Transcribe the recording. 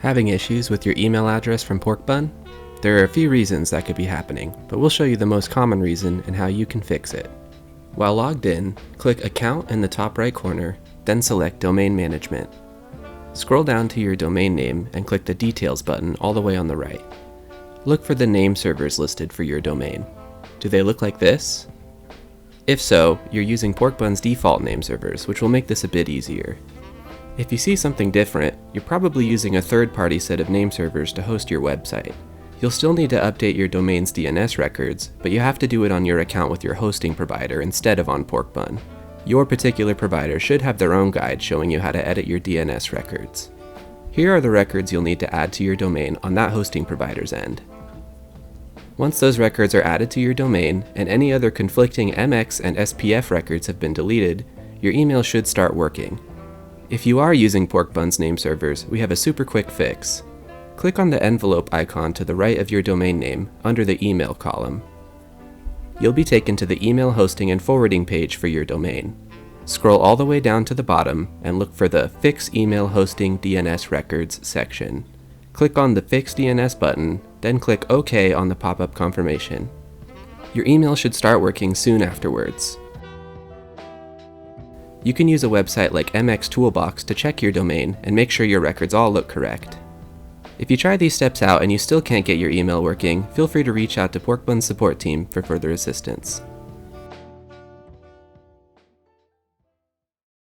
Having issues with your email address from Porkbun? There are a few reasons that could be happening, but we'll show you the most common reason and how you can fix it. While logged in, click Account in the top right corner, then select Domain Management. Scroll down to your domain name and click the Details button all the way on the right. Look for the name servers listed for your domain. Do they look like this? If so, you're using Porkbun's default name servers, which will make this a bit easier. If you see something different, you're probably using a third-party set of name servers to host your website. You'll still need to update your domain's DNS records, but you have to do it on your account with your hosting provider instead of on Porkbun. Your particular provider should have their own guide showing you how to edit your DNS records. Here are the records you'll need to add to your domain on that hosting provider's end. Once those records are added to your domain, and any other conflicting MX and SPF records have been deleted, your email should start working. If you are using Porkbun's name servers, we have a super quick fix. Click on the envelope icon to the right of your domain name, under the email column. You'll be taken to the email hosting and forwarding page for your domain. Scroll all the way down to the bottom and look for the Fix Email Hosting DNS Records section. Click on the Fix DNS button, then click OK on the pop-up confirmation. Your email should start working soon afterwards. You can use a website like MX Toolbox to check your domain and make sure your records all look correct. If you try these steps out and you still can't get your email working, feel free to reach out to Porkbun's support team for further assistance.